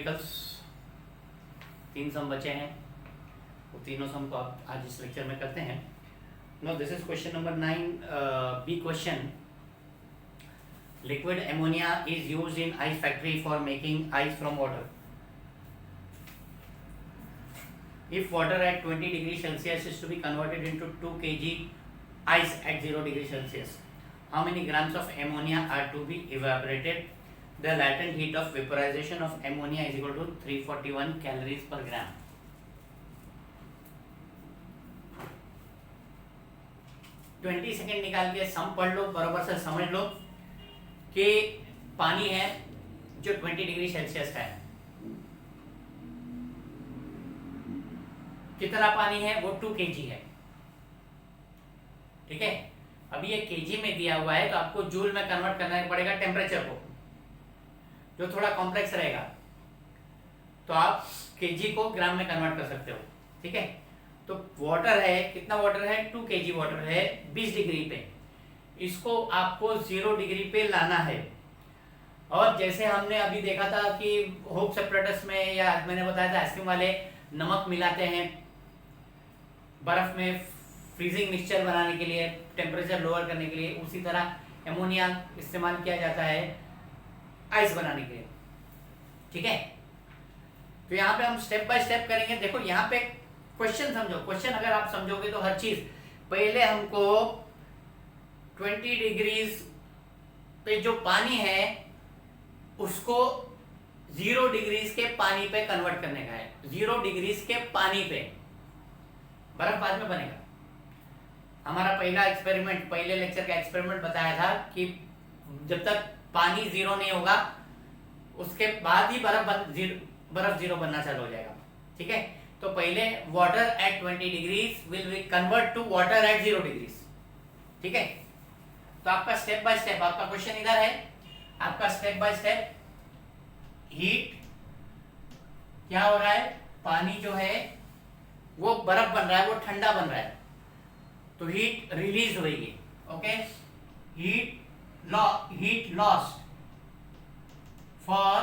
Chemicals 3 सम बचे हैं, वो तीनों सम को आप आज इस लेक्चर में करते हैं। No this is question number 9 B question. Liquid ammonia is used in ice factory for making ice from water. If water at 20 degrees Celsius is to be converted into 2 kg ice at 0 degrees Celsius, how many grams of ammonia are to be evaporated? The latent heat of vaporization of ammonia is equal to 341 calories per gram. Twenty second निकाल के सम पढ़ लो, बराबर से समझ लो कि पानी है जो 20 डिग्री सेल्सियस का है। कितना पानी है? वो 2 kg है। ठीक है, अभी ये kg में दिया हुआ है तो आपको जूल में कन्वर्ट करना पड़ेगा टेम्परेचर को, जो थोड़ा कॉम्प्लेक्स रहेगा। तो आप kg को ग्राम में कन्वर्ट कर सकते हो। ठीक है, तो वाटर है, कितना वाटर है? 2 kg वाटर है 20 डिग्री पे। इसको आपको 0 डिग्री पे लाना है। और जैसे हमने अभी देखा था कि होप सेपरेटस में, या मैंने बताया था आइसक्रीम वाले नमक मिलाते हैं बर्फ में फ्रीजिंग मिक्सचर बनाने के लिए, टेम्परेचर लोअर करने के लिए, उसी तरह एमोनिया इस्तेमाल किया जाता है आइस बनाने के लिए। ठीक है, तो यहाँ पे हम स्टेप बाय स्टेप करेंगे। देखो यहाँ पे क्वेश्चन समझो, क्वेश्चन अगर आप समझोगे तो हर चीज, पहले हमको 20 डिग्रीज पे जो पानी है उसको 0 डिग्रीज के पानी पे कन्वर्ट करने का है। 0 डिग्रीज के पानी पे, बर्फ बाद में बनेगा। हमारा पहला एक्सपेरिमेंट, पहले लेक्चर का एक्सपेरिमेंट बताया था कि जब तक पानी 0 नहीं होगा उसके बाद ही बर्फ 0 बनना चालू हो जाएगा। ठीक है, तो पहले water at 20 degrees will be convert to water at 0 degrees. ठीक है, तो आपका स्टेप बाय स्टेप, आपका क्वेश्चन इधर है, आपका स्टेप बाय स्टेप हीट क्या हो रहा है, पानी जो है वो बर्फ बन रहा है, वो ठंडा बन रहा है, तो हीट रिलीज होगी। Okay, heat lost for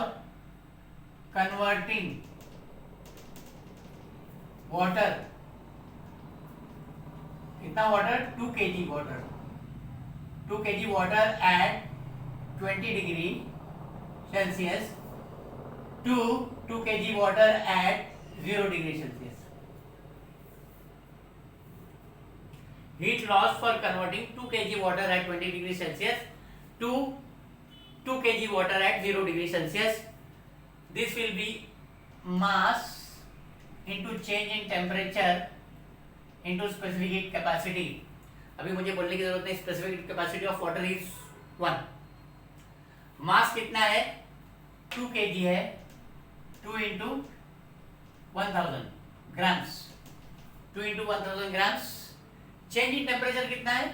converting water, कितना water? 2 kg water, 2 kg water at 20 degree Celsius to 2 kg water at 0 degree Celsius. Heat loss for converting 2 kg water at 20 degree Celsius to 2 kg water at 0 degree Celsius. This will be mass into change in temperature into specific heat capacity. अभी मुझे बोलने की जरूरत नहीं, specific heat capacity of water is 1. मास कितना है? 2 kg है, 2 into 1000 grams, 2 into 1000 grams। Change in temperature कितना है?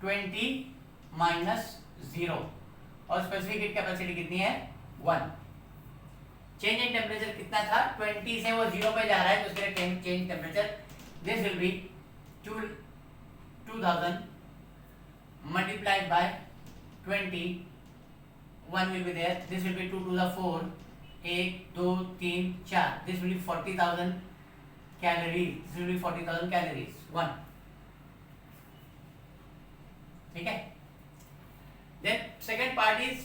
20 माइनस 0, और स्पेसिफिक हीट कैपेसिटी कितनी है? 1। चेंज इन टेम्परेचर कितना था? 20 से वो 0 पे जा रहा है, तो उसके लिए change temperature this will B 2000 multiplied by 20, 1 will be there, this will be 2 to the 4, 1 2 3 4, this will be 40,000 calories, this will be 40,000 calories 1। ठीक है, then second part is,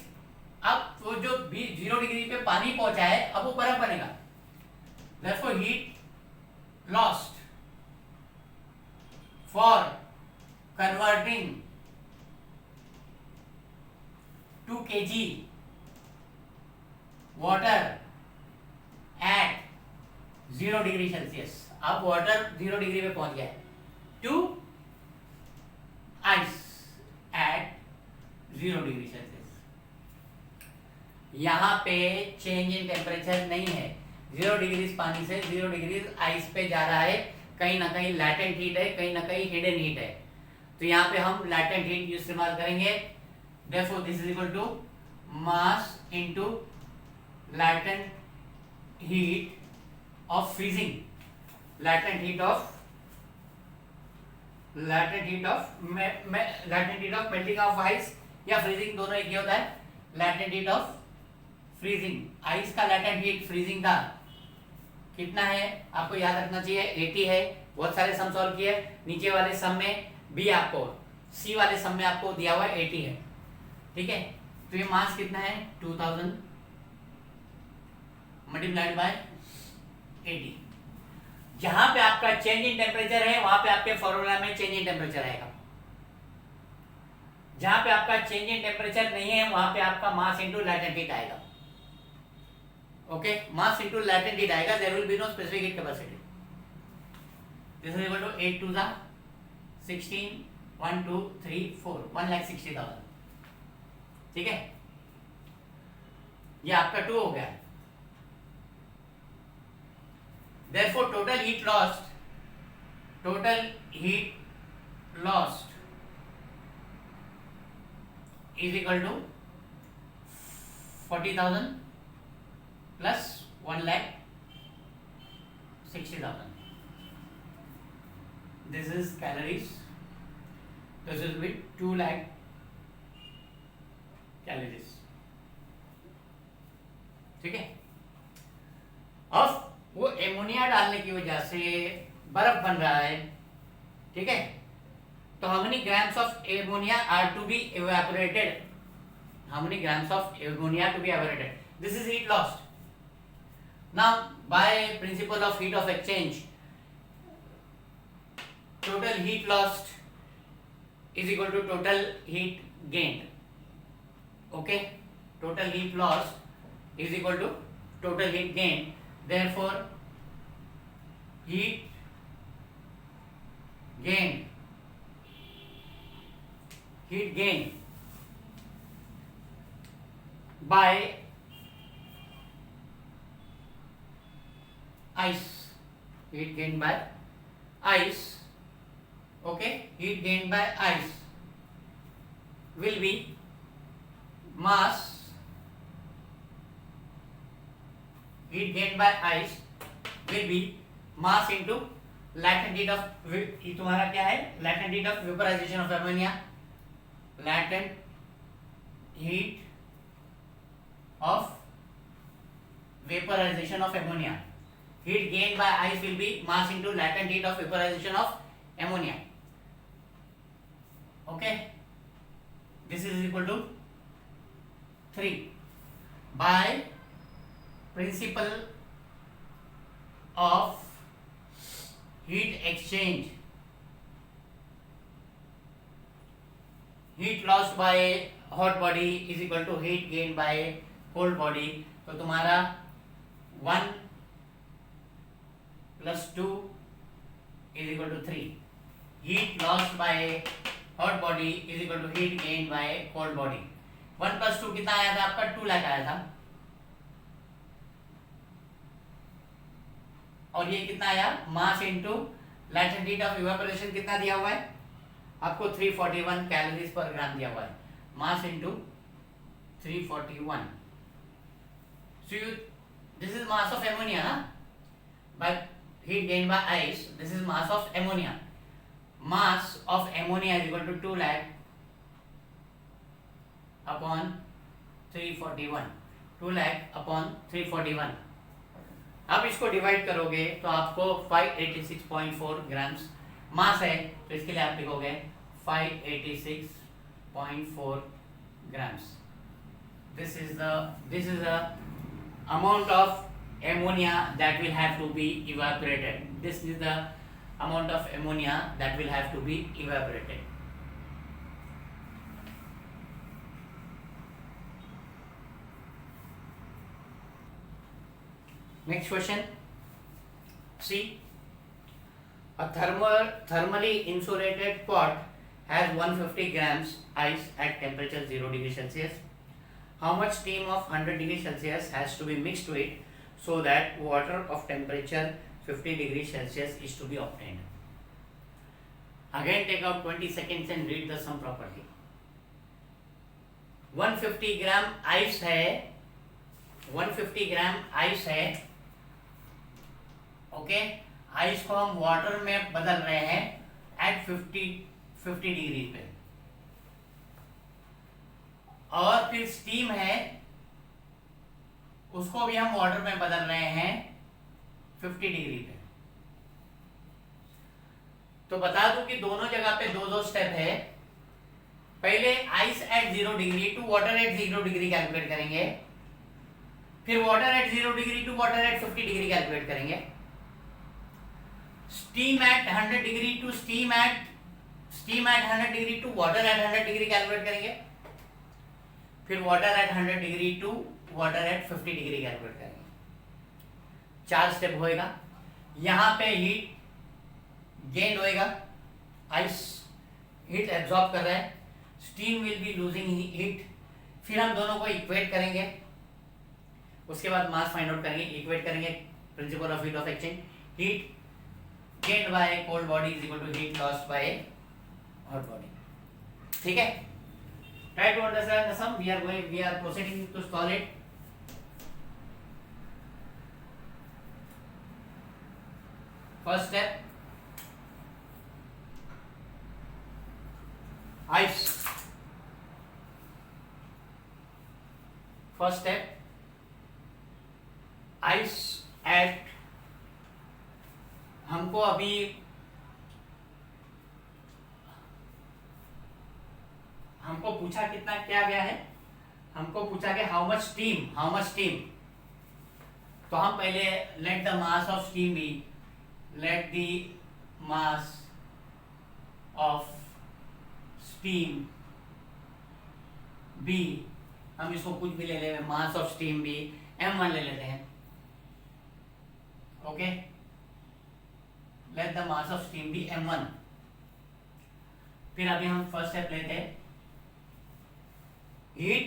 अब वो जो 0 डिग्री पे पानी पहुंचा है, अब वो बर्फ बनेगा। therefore heat lost for converting 2 kg water at 0 degree Celsius. अब वाटर 0 डिग्री पे पहुंच गया है, to ice at 0 degree Celsius. यहां पे चेंज इन टेम्परेचर नहीं है, 0 डिग्री पानी से 0 डिग्री आइस पे जा रहा है। कहीं ना कहीं लैटेंट हीट है, कहीं ना कहीं हिडन हीट है, तो यहाँ पे हम लैटेंट हीट इस्तेमाल करेंगे। Therefore, this is equal to mass into latent heat of freezing, latent heat of melting of ice, या freezing, दोनों एक ही होता है। latent heat of freezing, ice का लैटेंट हीट फ्रीजिंग था कितना है आपको याद रखना चाहिए 80 है। बहुत सारे सम सॉल्व किए, नीचे वाले सम में भी आपको सी वाले सम में आपको दिया हुआ 80 है, ठीक है। तो ये मास कितना है 2000 मल्टीप्लाइड बाय 80। जहां पे आपका चेंज इन टेम्परेचर है वहां पे आपके फॉर्मूला में चेंज इन टेम्परेचर आएगा, जहां पे आपका चेंज इन टेम्परेचर नहीं है वहां पे आपका मास इनटू लैटेंट हीट आएगा। Okay, mass into latent heat आएगा, there will be no specific heat capacity. This is equal to 8 to the 16 1 2 3 4 1,60,000, ठीक है। ये आपका 2 हो गया। Therefore total heat lost is equal to 40,000 plus 1,60,000. This is calories. This will be 2 lakh calories, ठीक है। अब वो एमोनिया डालने की वजह से बर्फ बन रहा है, ठीक है। तो how many grams of ammonia are to be evaporated, how many grams of ammonia to be evaporated, this is heat lost. Now by principle of heat of exchange, total heat lost is equal to total heat gained. Okay, total heat lost is equal to total heat gained. Therefore heat gained by ice, heat gained by ice, okay, heat gained by ice will be mass, heat gained by ice will be mass into latent heat of, ये तुम्हारा क्या है, latent heat of vaporization of ammonia, latent heat of vaporization of ammonia, heat gained by ice will be mass into latent heat of vaporization of ammonia. Okay, this is equal to 3 by principle of heat exchange. Heat lost by hot body is equal to heat gained by cold body. तो तुम्हारा 1 plus 2 is equal to 3. Heat lost by hot body is equal to heat gained by cold body. 1 plus 2 कितना आया था आपका 2 लाख आया था, और ये कितना आया मास into latent heat of evaporation कितना दिया हुआ है आपको 341 कैलोरीज पर ग्राम दिया हुआ है, mass into 341. So this is mass of ammonia, ना, by heat gained by ice. This is mass of ammonia. Mass of ammonia is equal to 2 lakh upon 341. 2 lakh upon 341. अब इसको डिवाइड करोगे तो आपको 586.4 grams मास है, तो इसके लिए आप लिखोगे 586.4 grams. This is the amount of ammonia that will have to be evaporated. This is the amount of ammonia that will have to be evaporated. Next question. See, a thermally insulated pot has 150 grams ice at temperature 0 degree Celsius. How much steam of 100 degree Celsius has to be mixed to it so that water of temperature 50 degree Celsius is to be obtained? Again, take out 20 seconds and read the sum properly. 150 gram ice है, 150 gram ice है, okay. Ice को हम water में बदल रहे हैं eight 50 degree पे, और फिर स्टीम है उसको भी हम वाटर में बदल रहे हैं 50 डिग्री पे। तो बता दूं कि दोनों जगह पे दो दो स्टेप है। पहले ice at 0 degree to water at 0 degree calculate करेंगे, फिर water at 0 degree to water at 50 degree calculate करेंगे, steam at 100 degree to steam at 100 degree to water at 100 degree calculate करेंगे, फिर water at 100 degree to water at 50 degree calculate करेंगे। 4 step होएगा। यहां पे heat gain होएगा, ice heat absorb कर रहा है, steam will be losing heat. फिर हम दोनों को इक्वेट करेंगे, उसके बाद मास फाइंड आउट करेंगे, इक्वेट करेंगे principle of heat of exchange. Heat gained by cold body is equal to heat lost by hot body. ठीक है, try to understand the sum. We are proceeding to solve it. First step, ice. First step, ice at, हमको अभी हमको पूछा कितना क्या गया है, हमको पूछा कि हाउ मच स्टीम। तो हम पहले let the mass of steam be, let the mass of steam be, हम इसको कुछ भी ले लेंगे, मास ऑफ स्टीम बी m1 ले लेते हैं। Okay, let the mass of steam be m1। फिर अभी हम फर्स्ट स्टेप लेते हैं, हीट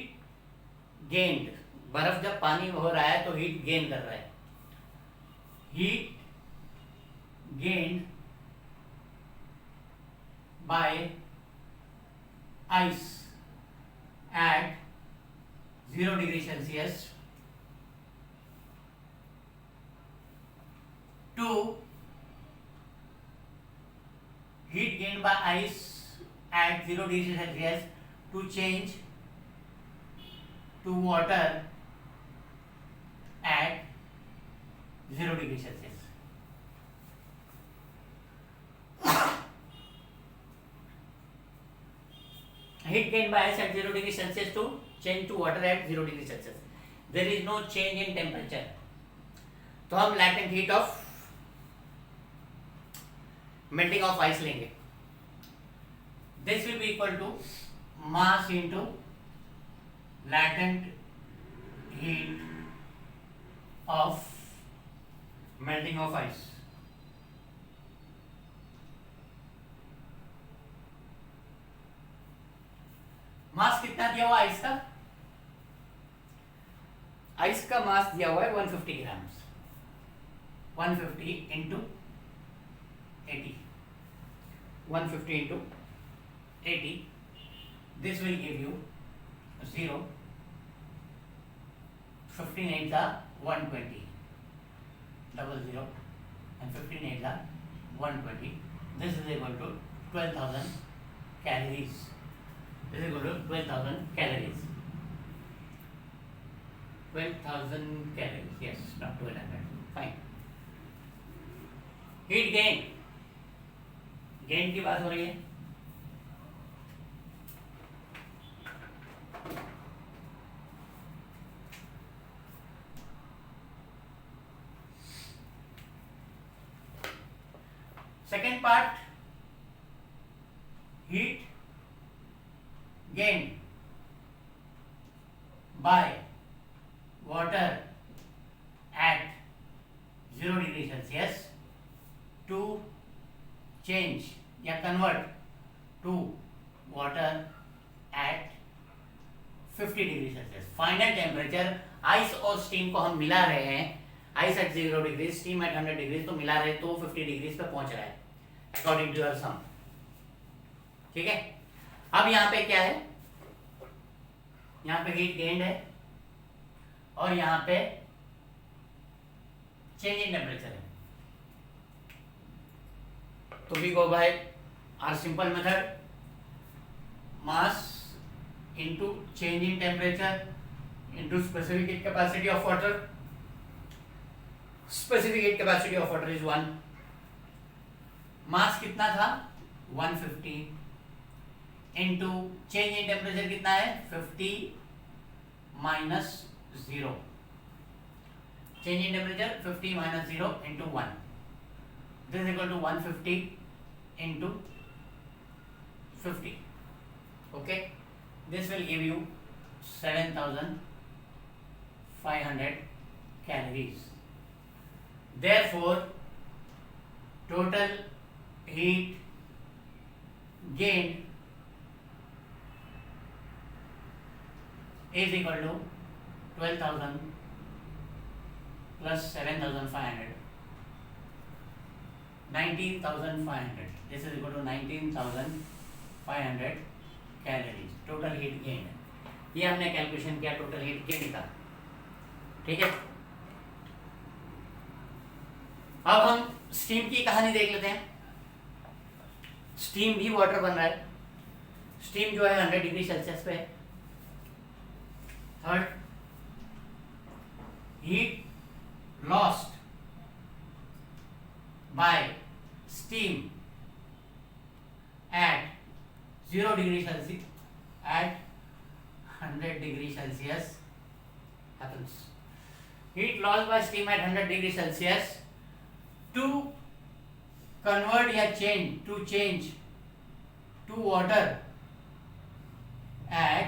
गेन्ड। बर्फ जब पानी हो रहा है तो हीट गेन कर रहा है, heat gained bye ice at 0 degree Celsius to heat gained by ice at 0 degree Celsius to change to water at 0 degree Celsius. Heat gained by ice at 0 degree Celsius to change to water at 0 degree Celsius. There is no change in temperature. तो हम latent heat of melting of ice लेंगे. This will be equal to mass into latent heat of melting of ice. मास कितना दिया हुआ ice का? Ice का मास दिया हुआ है 150 grams. 150 into 80, 150 into 80, this will give you 0, 15 8 are 120, 00 and 15 8 are 120. This is equal to 12,000 calories. This is equal to 12,000 calories. 12,000 calories. Yes, not 1200. Fine. Heat gain. Gain की बात हो रही है. Second part, heat gained by water at 0 degree Celsius to change या convert to water at 50 degree Celsius. Final temperature ice और steam को हम मिला रहे हैं, ice at 0 degree, steam at 100 degree, तो मिला रहे तो 50 डिग्री पे पहुंच रहा है अकॉर्डिंग टू योर सम। ठीक है, अब यहाँ पे क्या है, यहाँ पे हीट गेन्ड है और यहाँ पे चेंज इन टेम्परेचर है। तो we go by our simple method, mass into change in temperature into specific heat capacity of water. Specific heat capacity of water is 1. मास कितना था 150 into change in temperature कितना है 50 minus 0. Change in temperature 50 minus 0 into 1. This is equal to 150 into 50. Okay, this will give you 7500 calories. Therefore, total heat gained is equal to 12,000 plus 7,500, 19,500. This is equal to 19,500 calories total heat gain है। ये हमने calculation किया total heat gain का। ठीक है, अब हम steam की कहानी देख लेते हैं। स्टीम भी वाटर बन रहा है। स्टीम जो है 100 डिग्री सेल्सियस पे है। Third, heat lost bye steam at 0 degree Celsius at 100 degree Celsius happens. Heat lost by steam at 100 degree Celsius to convert या change to water at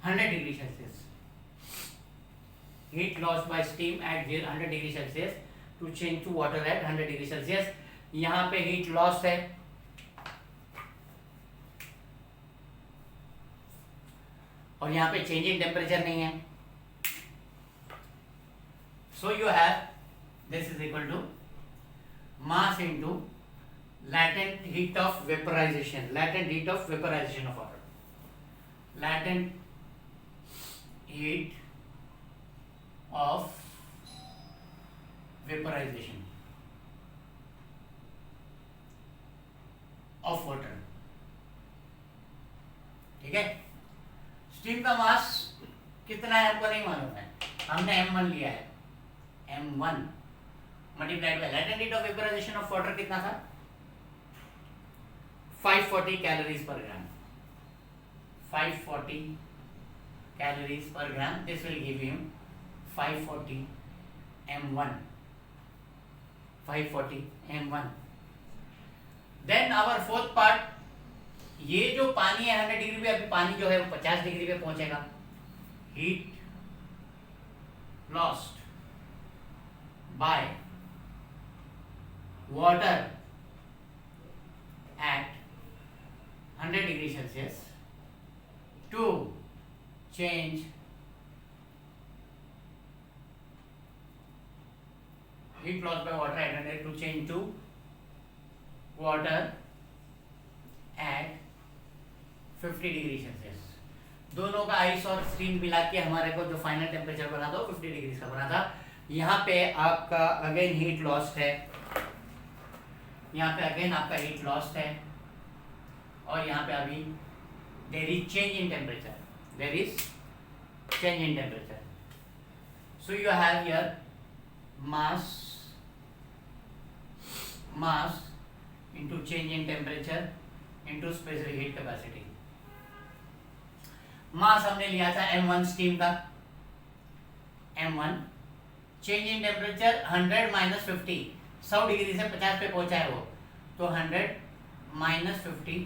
100 degree Celsius. Heat lost by steam at 100 degree Celsius to change to water at 100 degree Celsius. यहाँ पे heat lost है और यहाँ पे change in temperature नहीं है। So you have this is equal to mass into latent heat of vaporization, latent heat of vaporization of water, latent heat of vaporization of water. ठीक है, स्टीम का मास कितना है हमको नहीं मालूम है, हमने m1 लिया है। m1 multiplied by latent heat of vaporization of water कितना था 540 calories per gram. 540 calories per gram, this will give you 540 m1, 540 m1। Then our fourth part, ये जो पानी है 100 डिग्री पे, अभी पानी जो है वो 50 डिग्री पे पहुंचेगा। Heat lost by water at 100 degree Celsius to change heat lost by water at 100 to change to water at 50 degree Celsius. दोनों का आइस और स्टीम मिला के हमारे को जो फाइनल टेम्परेचर बना था वो 50 डिग्री का बना था। यहाँ पे आपका अगेन हीट लॉस्ट है, यहाँ पे अगेन आपका हीट लॉस्ट है और यहाँ पे अभी there is change in temperature, there is change in temperature. So you have here mass into change in temperature into specific heat capacity। Mass हमने लिया था m1 स्टीम का, m1 change in temperature 100 minus 50, 100 degree से 50 पे पहुंचा है वो, तो 100 minus 50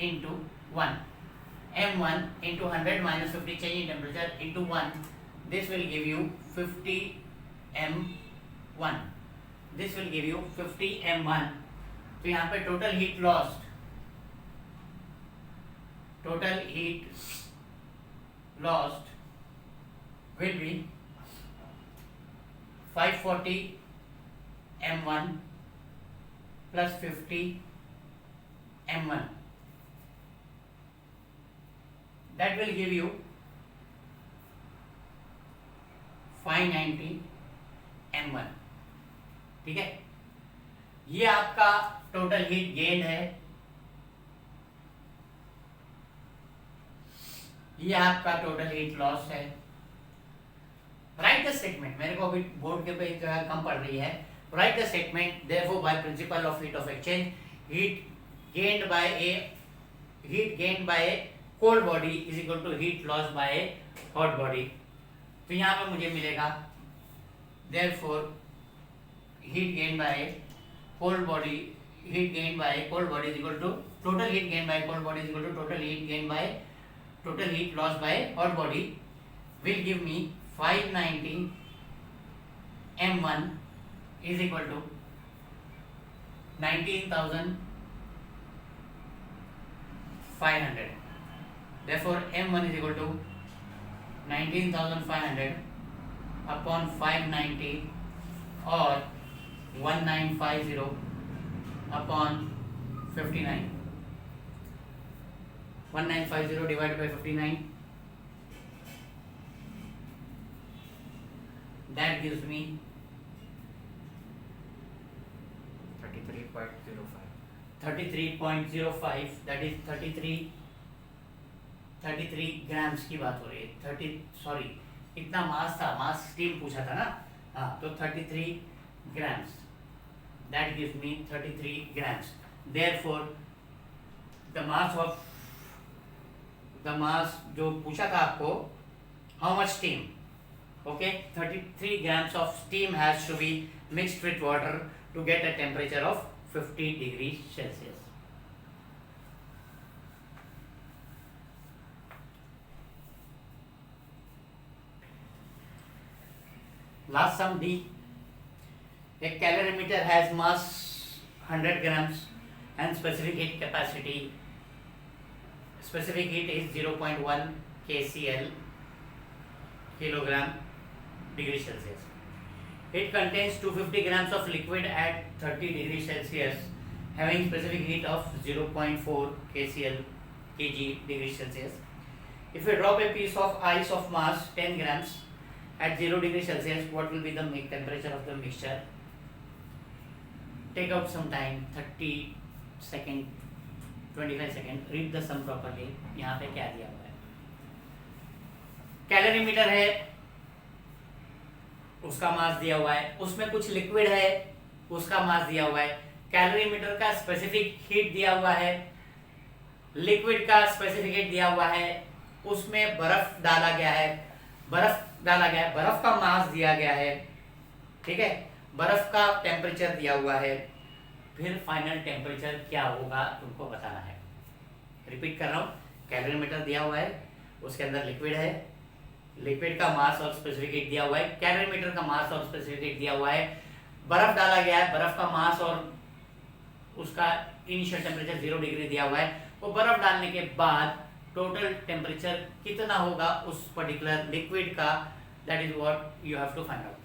into 1, m1 into 100 minus 50 change in temperature into 1, this will give you 50 m1, this will give you 50 m1। तो यहाँ पे total heat lost will be 540 m1 plus 50 m1, that will give you 590 m1। ठीक है, ये आपका total heat gain है। ये आपका टोटल हीट लॉस है। राइट द स्टेटमेंट, मेरे को अभी बोर्ड के पे जगह कम पड़ रही है। Right the statement, therefore by principle of heat of exchange, heat gained by a cold body is equal to heat loss by a hot body. तो यहाँ पे मुझे मिलेगा therefore heat gained by a cold body is equal to total heat gained by cold body is equal to total heat loss by hot body will give me 590 m1 is equal to 19,500. Therefore m1 is equal to 19,500 upon 590 or 1950 upon 59. 1950 divided by 59, that gives me 33.05, that is 33 grams की बात हो रही है। 30 कितना मास था, मास steam पूछा था ना, हाँ, तो 33 grams, that gives me 33 grams. Therefore the mass जो पूछा था आपको, how much steam, okay, 33 grams of steam has to be mixed with water to get a temperature of 50 degrees Celsius. Last sum D. A calorimeter has mass 100 grams and specific heat capacity. Specific heat is 0.1 kCl kilogram degree Celsius. It contains 250 grams of liquid at 30 degrees Celsius having specific heat of 0.4 kg degree Celsius. If we drop a piece of ice of mass 10 grams at 0 degree Celsius, what will be the temperature of the mixture? Take out some time, 30 second, 25 second, read the sum properly. यहाँ पे क्या दिया हुआ है? Calorimeter है, उसका मास दिया हुआ है, उसमें कुछ लिक्विड है, उसका मास दिया हुआ है। कैलोरीमीटर का स्पेसिफिक हीट दिया हुआ है, लिक्विड का स्पेसिफिक हीट दिया हुआ है, उसमें बर्फ डाला गया है, बर्फ का मास दिया गया है, ठीक है, बर्फ का टेम्परेचर दिया हुआ है, फिर फाइनल टेम्परेचर क्या होगा तुमको बताना है। रिपीट कर रहा हूँ, कैलोरीमीटर दिया हुआ है, उसके अंदर लिक्विड है, लिक्विड का मास और स्पेसिफिक हीट दिया हुआ है, कैलोरीमीटर का मास और स्पेसिफिक हीट दिया हुआ है, बर्फ डाला गया है, बर्फ का मास और उसका इनिशियल टेम्परेचर 0 डिग्री दिया हुआ है। वो बर्फ डालने के बाद टोटल टेम्परेचर कितना होगा उस पर्टिकुलर लिक्विड का, that is what you have to find out.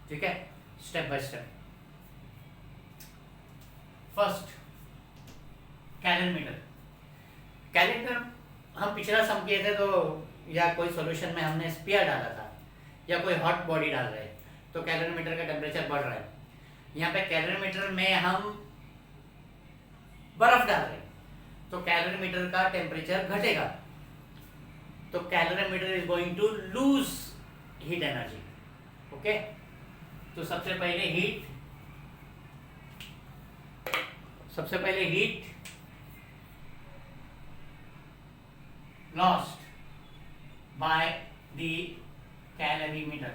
ठीक है, step by step. First, calorimeter हम पिछला सम किए थे, तो या कोई सॉल्यूशन में हमने स्पीयर डाला था या कोई हॉट बॉडी डाल रहे हैं, तो कैलोरीमीटर का टेम्परेचर बढ़ रहा है। यहाँ पे कैलोरीमीटर में हम बर्फ डाल रहे हैं, तो कैलोरीमीटर का टेम्परेचर घटेगा, तो calorimeter is going to lose heat energy. Okay, तो सबसे पहले heat lost by the calorimeter,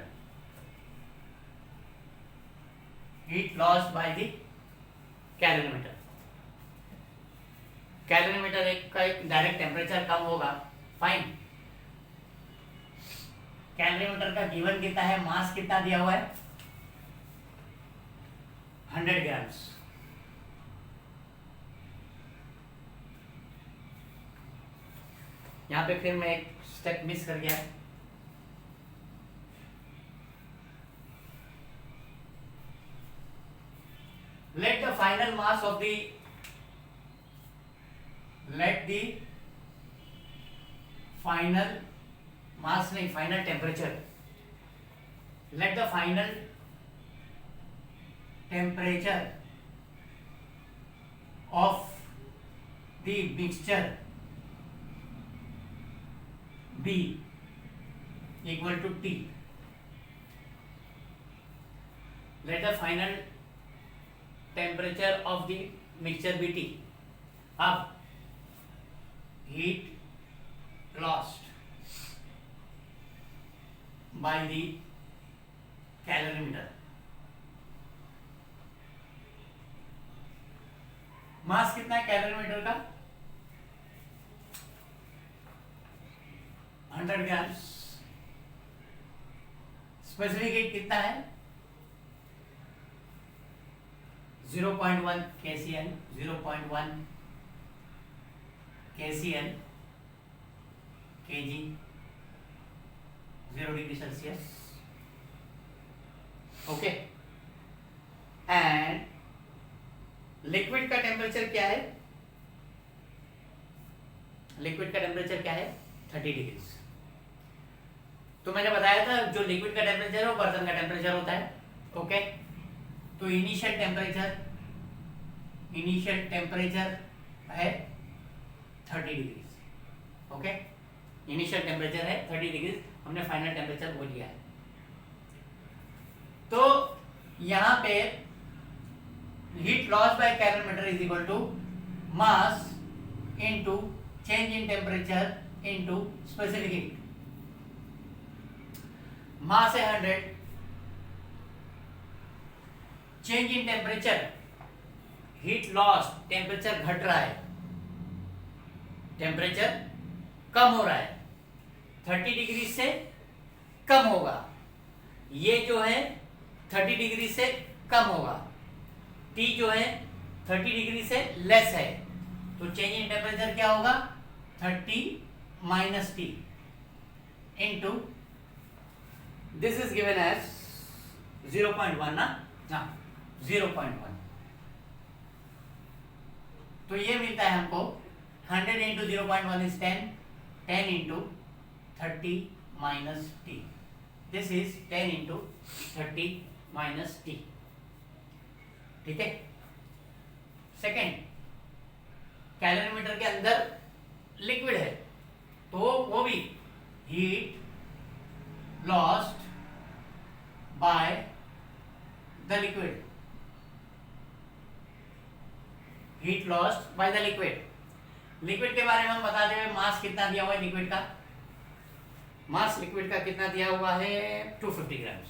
heat lost by the calorimeter। Calorimeter का एक डायरेक्ट टेम्परेचर कम होगा, फाइन। कैलोरीमीटर का गिवन कितना है, मास कितना दिया हुआ है, 100 ग्राम्स। यहाँ पे फिर मैं एक स्टेप मिस कर गया। Let the final mass of the final temperature, let the final temperature of the mixture B equal to T. Let the final temperature of the mixture be T. अब heat lost by the calorimeter. मास कितना है calorimeter का? 100 grams. Specific heat कितना है? 0.1 KCl, 0.1 KCl kg 0 degree Celsius. Okay. And liquid का temperature क्या है? Liquid का टेम्परेचर क्या है? 30 डिग्री. तो मैंने बताया था जो लिक्विड का टेम्परेचर है वो बर्तन का टेम्परेचर होता है. ओके. तो इनिशियल टेम्परेचर है 30 डिग्री. ओके. इनिशियल टेम्परेचर है 30 डिग्री. हमने फाइनल टेम्परेचर वो लिया है. तो यहां पे heat loss by calorimeter is equal to mass into change in temperature into specific heat. मास है 100, change in temperature, heat loss, temperature घट रहा है, टेम्परेचर कम हो रहा है, 30 डिग्री से कम होगा. ये जो है 30 डिग्री से कम होगा. T जो है 30 डिग्री से लेस है. तो चेंज इन टेम्परेचर क्या होगा? 30 minus T into this is given as 0.1 ना. हाँ 0.1. तो ये मिलता है हमको 100 into 0.1 is 10. 10 into 30 minus T. This is 10 into 30 minus T. ठीक है. सेकेंड, कैलोरीमीटर के अंदर लिक्विड है तो वो भी heat lost by the liquid. Heat lost by the liquid. Liquid के बारे में हम बता दें. मास कितना दिया हुआ है लिक्विड का? मास लिक्विड का कितना दिया हुआ है? 250 ग्राम्स.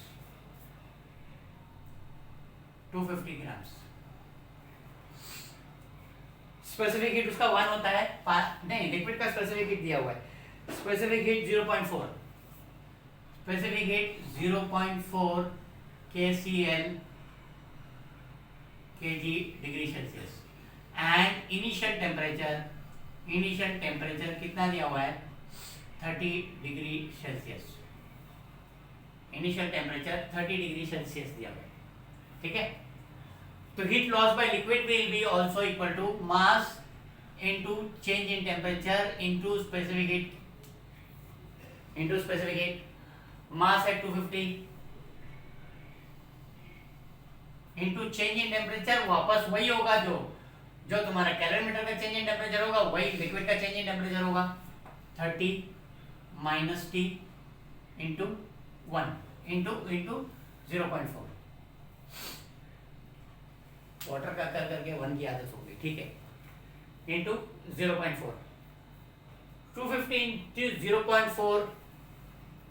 250 ग्राम्स. स्पेसिफिक हीट उसका 1 होता है. नहीं, लिक्विड का स्पेसिफिक हीट दिया हुआ है. Specific heat 0.4. Specific heat 0.4 KCl kg degree Celsius. And initial temperature कितना दिया हुआ है? 30 degree Celsius. Initial temperature 30 degree Celsius दिया हुआ है. ठीक है. तो heat loss by liquid will be also equal to mass into change in temperature into specific heat. Mass है 250 इनटू चेंज इन टेम्परेचर. वापस वही होगा जो तुम्हारा कैलोरीमीटर का चेंज इन टेम्परेचर होगा वही लिक्विड का चेंज इन टेम्परेचर होगा. 30 minus T into 1 into 0.4. Water का कर करके 1 की आदत हो गई. ठीक है. Into 0.4. 250 into 0.4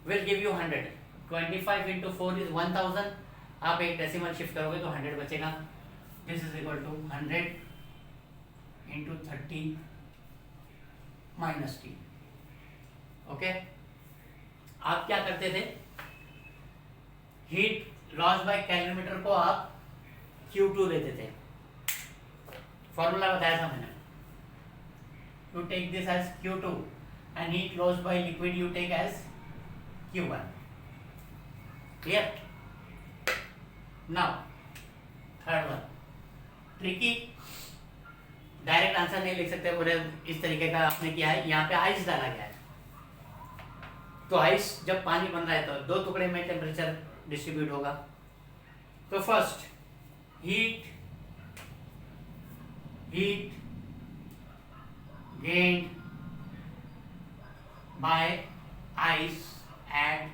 will give you 100. 25 into 4 is 1000. आप एक डेसिमल शिफ्ट करोगे तो 100 बचेगा. This is equal to 100 into 30 minus T. Okay. आप क्या करते थे? हीट लॉस बाय कैलोरीमीटर को आप Q2 लेते थे. फॉर्मूला बताया था मैंने. You take this as Q2 and heat loss by liquid you take as Q1. Clear? Now, third one. Tricky. Direct answer नहीं लिख सकते. पूरे इस तरीके का आपने किया है. यहाँ पे आइस डाला गया है. तो आइस जब पानी बन रहा है तो 2 टुकड़े में टेम्परेचर डिस्ट्रीब्यूट होगा. तो first heat gained by ice at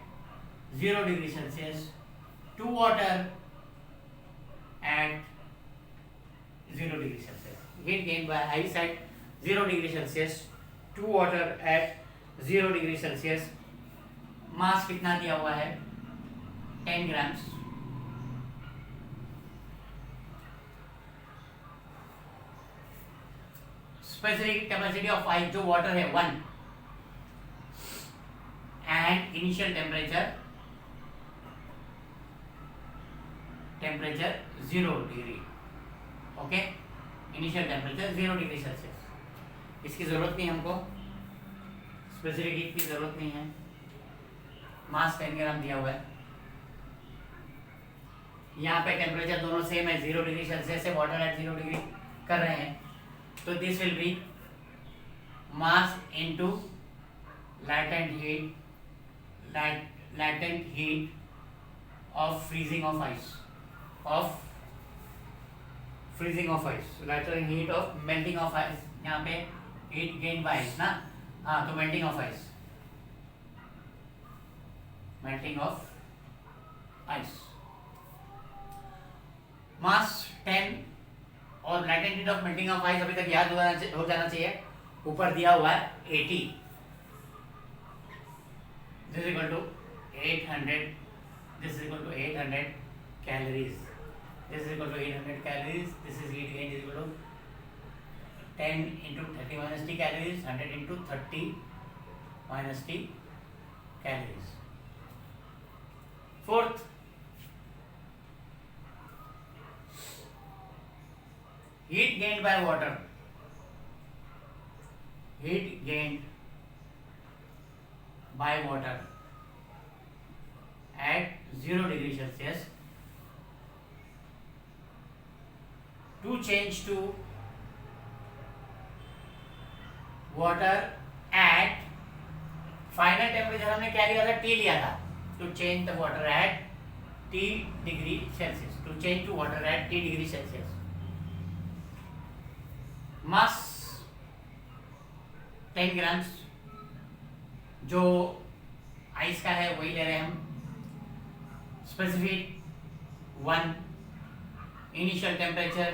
0 degree Celsius to water at 0 degree Celsius. Heat gained by ice at 0 degree Celsius to water at 0 degree Celsius. मास कितना दिया हुआ है? 10 grams. Specific capacity of ice जो water है 1 and initial temperature 0 degree. Okay, initial temperature 0 degree Celsius. इसकी ज़रूरत नहीं हमको, स्पेसिफिक हीट की ज़रूरत नहीं है. मास 10 ग्राम दिया हुआ है. यहाँ पे टेम्परेचर दोनों सेम है, 0 डिग्री सेल्सियस से वाटर एट 0 डिग्री कर रहे हैं. तो this will be mass into latent heat of freezing of ice, latent heat of melting of ice. यहाँ पे heat gained by ice ना, हाँ, तो melting of ice, मास 10 और latent heat of melting of ice अभी तक याद हो जाना चाहिए. ऊपर दिया हुआ है 80. This is equal to 800. This is equal to 800 calories. This is equal to 800 calories. This is heat gain is equal to 10 into 30 minus t calories. 100 into 30 minus t calories. Fourth, heat gained by water. Heat gained by water at 0 degree Celsius to change to water at final temperature हमने क्या लिया था? T लिया था. To change the water at T degree Celsius. To change to water at T degree Celsius. Mass 10 grams जो ice का है वही ले रहे हैं हम. Specific 1, initial temperature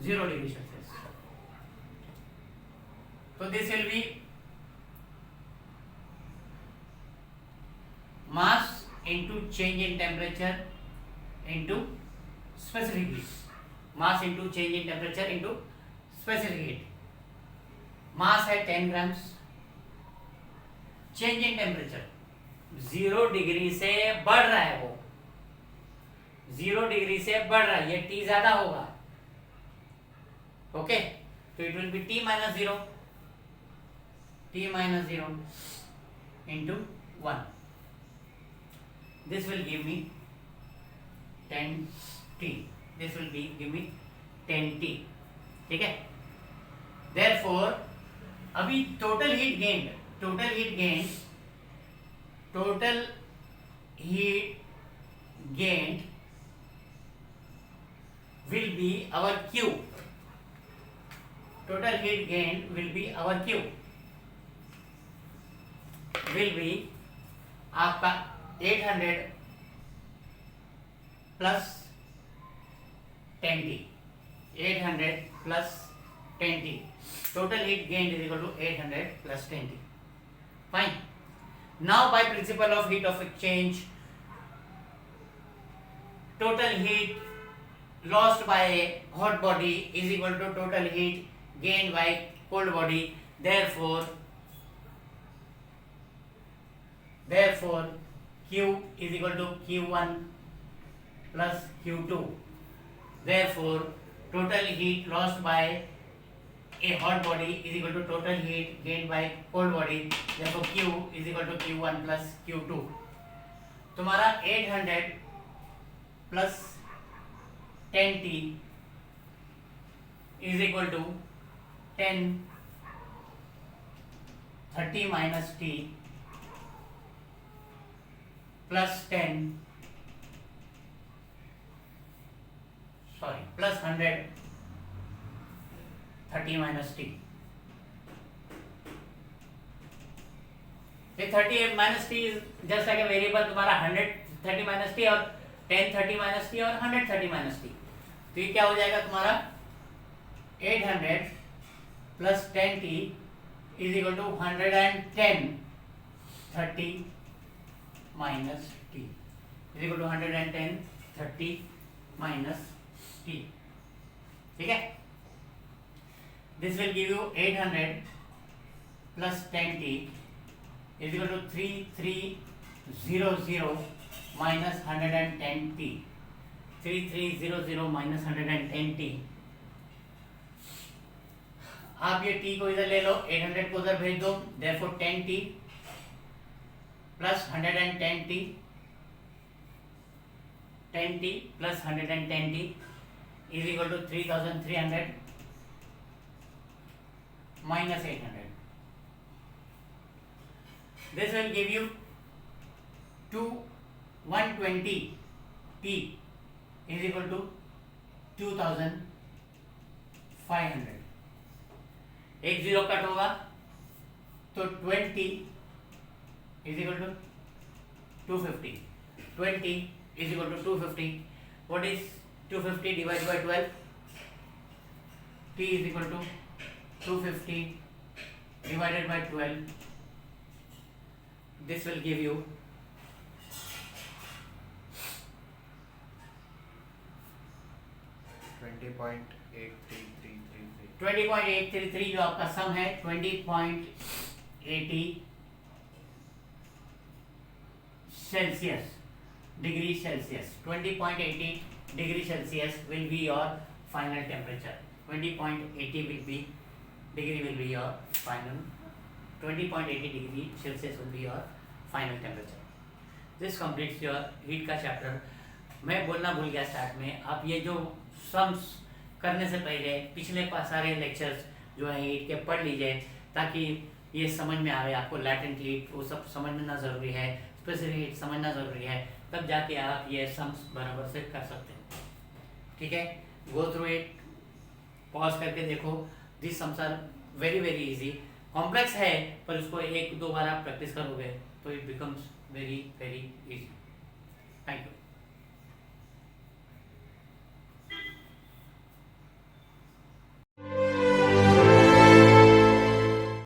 0 degree Celsius. तो this will be mass into change in temperature into specific heat. Mass into change in temperature into specific heat. Mass है 10 grams. Change in temperature 0 degree से बढ़ रहा है, वो 0 डिग्री से बढ़ रहा है, ये T ज्यादा होगा. ओके, तो it will be T minus 0 into 1. This will give me 10T. This will give me 10T. ठीक है. Therefore, अभी total heat gained will be our Q. Total heat gained will be our Q. Will be आपका 800 plus 10T. 800 plus 10T. Total heat gained is equal to 800 plus 10T. Fine. Now by principle of heat of exchange, total heat lost by a hot body is equal to total heat gained by cold body. Therefore Q is equal to Q1 plus Q2. Therefore total heat lost by a hot body is equal to total heat gained by cold body. Therefore Q is equal to Q1 plus Q2. तुम्हारा 800 plus 10T is equal to 10 30 minus T plus 100 30 minus T. ये 30 minus T just like a variable, तुम्हारा 130 minus T और 1030 minus T और 130 minus T, तो ये क्या हो जाएगा तुम्हारा 800 plus 10t is equal to 110 30 minus T is equal to 110 30 minus T, ठीक है। This will give you 800 plus 10t is equal to 3300 minus 110t, 3300 minus 110t। आप ये t को इधर ले लो, 800 को उधर भेज दो, therefore 10t plus 110t, 10t plus 110t is equal to 3300 minus 800। This will give you 120 t is equal to 2500। एक जीरो कट होगा तो 20 is equal to 250, 20 is equal to 250। what is 250 divided by 12? t is equal to 250 divided by 12, this will give you 20.8333 जो आपका सम है 20.80 Celsius degree Celsius, 20.80 degree Celsius will be your final temperature, 20.80 will be degree will be your final, 20.80 degree Celsius will be your final temperature। This completes your heat का chapter. मैं बोलना भूल गया start में, आप ये जो सम्स करने से पहले पिछले सारे लेक्चर्स जो है हीट के पढ़ लीजिए, ताकि ये समझ में आए आपको। लैटेंट हीट वो सब समझना ज़रूरी है, स्पेसिफिक हीट समझना ज़रूरी है, तब जाके आप ये सम्स बराबर से कर सकते हैं, ठीक है। गो थ्रू इट, पॉज करके देखो। This sums are very very easy. Complex है पर उसको एक दो बार आप प्रैक्टिस करोगे तो it becomes very very easy. Thank you.